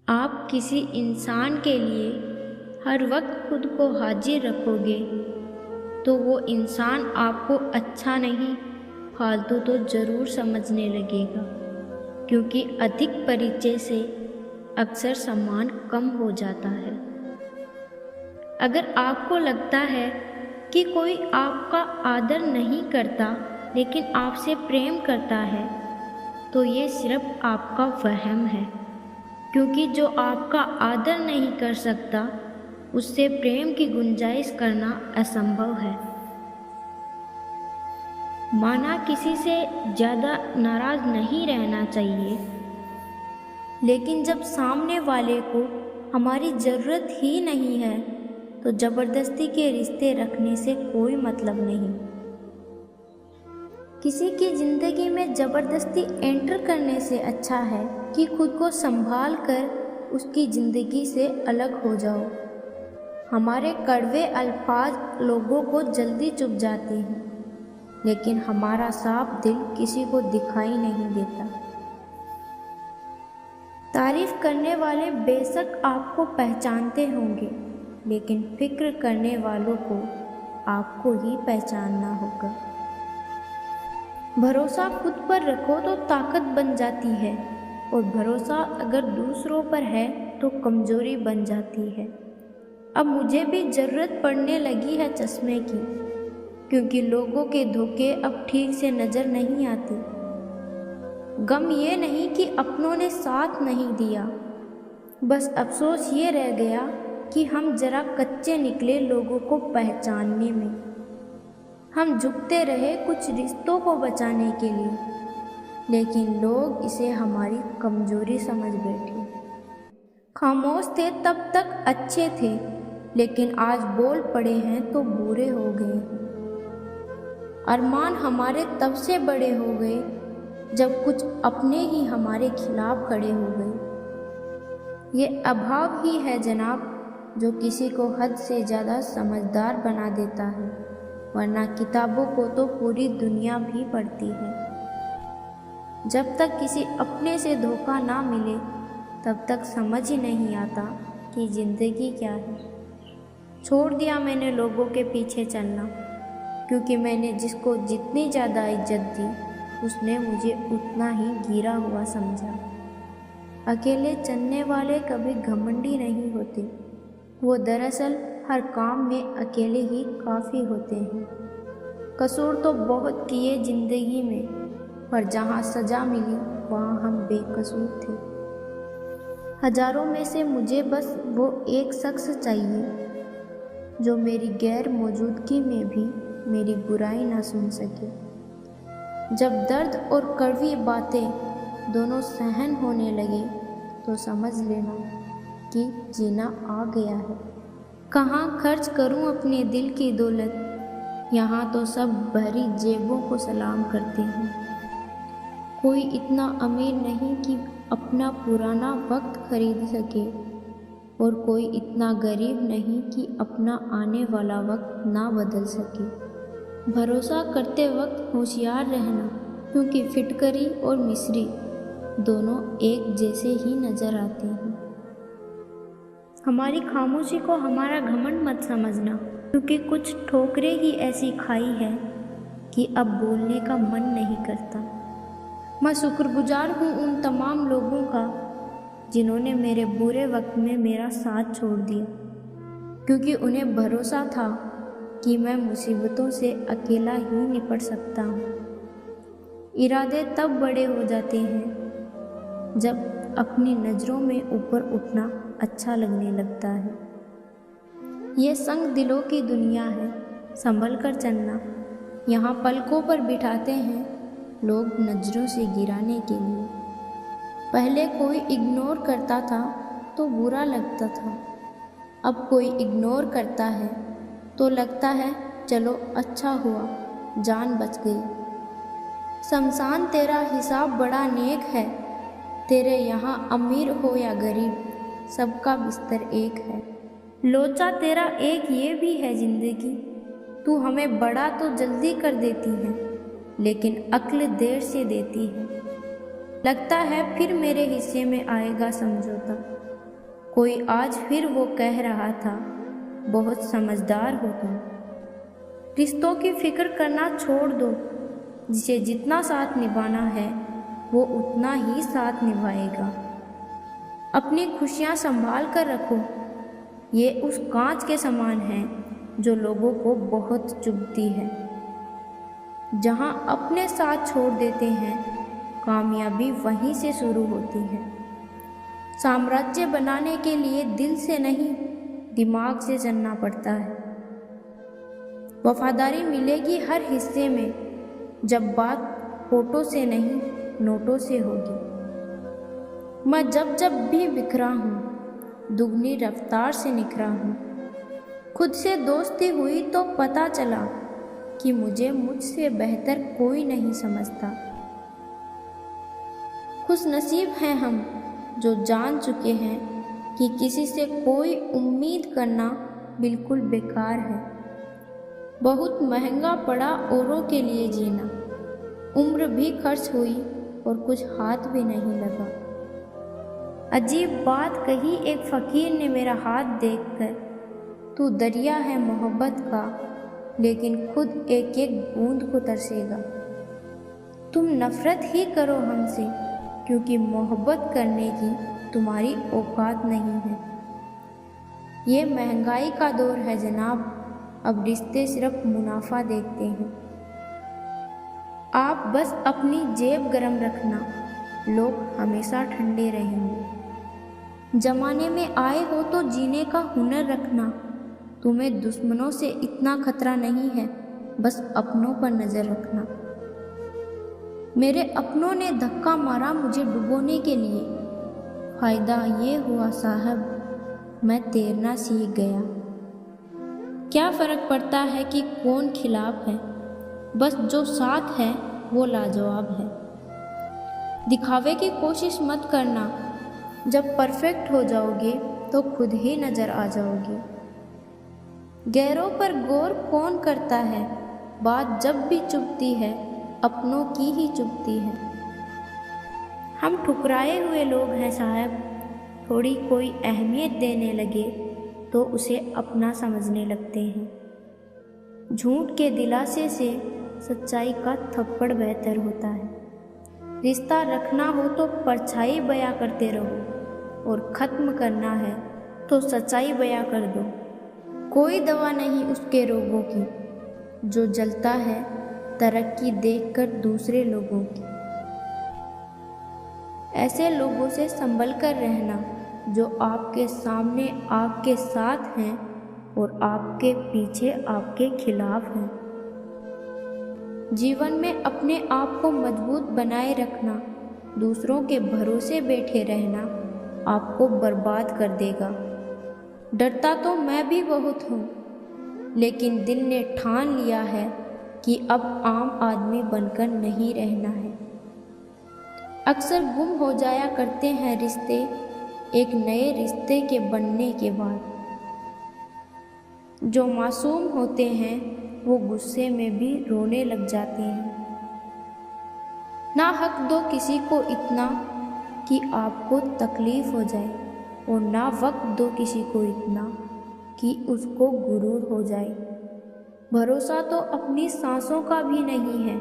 आप किसी इंसान के लिए हर वक्त खुद को हाजिर रखोगे तो वो इंसान आपको अच्छा नहीं, फालतू तो ज़रूर समझने लगेगा, क्योंकि अधिक परिचय से अक्सर सम्मान कम हो जाता है। अगर आपको लगता है कि कोई आपका आदर नहीं करता लेकिन आपसे प्रेम करता है, तो ये सिर्फ आपका वहम है, क्योंकि जो आपका आदर नहीं कर सकता उससे प्रेम की गुंजाइश करना असंभव है। माना किसी से ज़्यादा नाराज़ नहीं रहना चाहिए, लेकिन जब सामने वाले को हमारी ज़रूरत ही नहीं है तो ज़बरदस्ती के रिश्ते रखने से कोई मतलब नहीं। किसी की ज़िंदगी में ज़बरदस्ती एंटर करने से अच्छा है कि खुद को संभाल कर उसकी ज़िंदगी से अलग हो जाओ। हमारे कड़वे अल्फाज लोगों को जल्दी चुभ जाते हैं, लेकिन हमारा साफ दिल किसी को दिखाई नहीं देता। तारीफ करने वाले बेशक आपको पहचानते होंगे, लेकिन फिक्र करने वालों को आपको ही पहचानना होगा। भरोसा खुद पर रखो तो ताकत बन जाती है, और भरोसा अगर दूसरों पर है तो कमज़ोरी बन जाती है। अब मुझे भी ज़रूरत पड़ने लगी है चश्मे की, क्योंकि लोगों के धोखे अब ठीक से नज़र नहीं आते। गम ये नहीं कि अपनों ने साथ नहीं दिया, बस अफसोस ये रह गया कि हम जरा कच्चे निकले लोगों को पहचानने में। हम झुकते रहे कुछ रिश्तों को बचाने के लिए, लेकिन लोग इसे हमारी कमज़ोरी समझ बैठे। खामोश थे तब तक अच्छे थे, लेकिन आज बोल पड़े हैं तो बुरे हो गए हैं। अरमान हमारे तब से बड़े हो गए जब कुछ अपने ही हमारे खिलाफ खड़े हो गए। ये अभाव ही है जनाब जो किसी को हद से ज़्यादा समझदार बना देता है, वरना किताबों को तो पूरी दुनिया भी पढ़ती है। जब तक किसी अपने से धोखा ना मिले तब तक समझ ही नहीं आता कि ज़िंदगी क्या है। छोड़ दिया मैंने लोगों के पीछे चलना, क्योंकि मैंने जिसको जितनी ज़्यादा इज्जत दी उसने मुझे उतना ही गिरा हुआ समझा। अकेले चलने वाले कभी घमंडी नहीं होते, वो दरअसल हर काम में अकेले ही काफ़ी होते हैं। कसूर तो बहुत किए ज़िंदगी में, पर जहाँ सज़ा मिली वहाँ हम बेकसूर थे। हज़ारों में से मुझे बस वो एक शख्स चाहिए जो मेरी गैर मौजूदगी में भी मेरी बुराई ना सुन सके। जब दर्द और कड़वी बातें दोनों सहन होने लगे तो समझ लेना कि जीना आ गया है। कहाँ खर्च करूं अपने दिल की दौलत, यहाँ तो सब भरी जेबों को सलाम करते हैं। कोई इतना अमीर नहीं कि अपना पुराना वक्त खरीद सके, और कोई इतना गरीब नहीं कि अपना आने वाला वक्त ना बदल सके। भरोसा करते वक्त होशियार रहना, क्योंकि फिटकरी और मिस्री दोनों एक जैसे ही नज़र आते हैं। हमारी खामोशी को हमारा घमंड मत समझना, क्योंकि कुछ ठोकरें ही ऐसी खाई है कि अब बोलने का मन नहीं करता। मैं शुक्रगुजार हूँ उन तमाम लोगों का जिन्होंने मेरे बुरे वक्त में मेरा साथ छोड़ दिया, क्योंकि उन्हें भरोसा था कि मैं मुसीबतों से अकेला ही निपट सकता हूँ। इरादे तब बड़े हो जाते हैं जब अपनी नज़रों में ऊपर उठना अच्छा लगने लगता है। ये संग दिलों की दुनिया है, संभल कर चलना। यहाँ पलकों पर बिठाते हैं लोग नज़रों से गिराने के लिए। पहले कोई इग्नोर करता था तो बुरा लगता था, अब कोई इग्नोर करता है तो लगता है चलो अच्छा हुआ, जान बच गई। शमशान तेरा हिसाब बड़ा नेक है, तेरे यहाँ अमीर हो या गरीब सबका बिस्तर एक है। लोचा तेरा एक ये भी है ज़िंदगी, तू हमें बड़ा तो जल्दी कर देती है, लेकिन अक्ल देर से देती है। लगता है फिर मेरे हिस्से में आएगा समझौता, कोई आज फिर वो कह रहा था, बहुत समझदार हो तुम। रिश्तों की फिक्र करना छोड़ दो, जिसे जितना साथ निभाना है वो उतना ही साथ निभाएगा। अपनी खुशियाँ संभाल कर रखो, ये उस कांच के समान है जो लोगों को बहुत चुभती है। जहाँ अपने साथ छोड़ देते हैं, कामयाबी वहीं से शुरू होती है। साम्राज्य बनाने के लिए दिल से नहीं, दिमाग से चलना पड़ता है। वफादारी मिलेगी हर हिस्से में, जब बात फोटो से नहीं नोटों से होगी। मैं जब जब भी बिखरा हूँ, दुगनी रफ्तार से निखरा हूँ। खुद से दोस्ती हुई तो पता चला कि मुझे मुझसे बेहतर कोई नहीं समझता। खुश नसीब हैं हम जो जान चुके हैं कि किसी से कोई उम्मीद करना बिल्कुल बेकार है। बहुत महंगा पड़ा औरों के लिए जीना, उम्र भी खर्च हुई और कुछ हाथ भी नहीं लगा। अजीब बात कही एक फ़कीर ने मेरा हाथ देखकर, तू दरिया है मोहब्बत का, लेकिन खुद एक एक बूंद को तरसेगा। तुम नफ़रत ही करो हमसे, क्योंकि मोहब्बत करने की तुम्हारी औकात नहीं है। ये महंगाई का दौर है जनाब, अब रिश्ते सिर्फ मुनाफा देखते हैं। आप बस अपनी जेब गरम रखना, लोग हमेशा ठंडे रहेंगे। जमाने में आए हो तो जीने का हुनर रखना, तुम्हें दुश्मनों से इतना खतरा नहीं है, बस अपनों पर नज़र रखना। मेरे अपनों ने धक्का मारा मुझे डुबोने के लिए, फ़ायदा ये हुआ साहब मैं तैरना सीख गया। क्या फ़र्क पड़ता है कि कौन खिलाफ है, बस जो साथ है वो लाजवाब है। दिखावे की कोशिश मत करना, जब परफेक्ट हो जाओगे तो खुद ही नज़र आ जाओगे। गैरों पर गौर कौन करता है, बात जब भी चुभती है अपनों की ही चुभती है। हम ठुकराए हुए लोग हैं साहब, थोड़ी कोई अहमियत देने लगे तो उसे अपना समझने लगते हैं। झूठ के दिलासे से सच्चाई का थप्पड़ बेहतर होता है। रिश्ता रखना हो तो परछाई बयां करते रहो, और ख़त्म करना है तो सच्चाई बयां कर दो। कोई दवा नहीं उसके रोगों की, जो जलता है तरक्की देखकर दूसरे लोगों की। ऐसे लोगों से संभल कर रहना जो आपके सामने आपके साथ हैं और आपके पीछे आपके खिलाफ हैं। जीवन में अपने आप को मजबूत बनाए रखना, दूसरों के भरोसे बैठे रहना आपको बर्बाद कर देगा। डरता तो मैं भी बहुत हूँ, लेकिन दिल ने ठान लिया है कि अब आम आदमी बनकर नहीं रहना है। अक्सर गुम हो जाया करते हैं रिश्ते, एक नए रिश्ते के बनने के बाद। जो मासूम होते हैं वो गुस्से में भी रोने लग जाते हैं। ना हक दो किसी को इतना कि आपको तकलीफ़ हो जाए, और ना वक्त दो किसी को इतना कि उसको गुरूर हो जाए। भरोसा तो अपनी सांसों का भी नहीं है,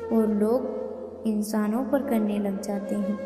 और लोग इंसानों पर करने लग जाते हैं।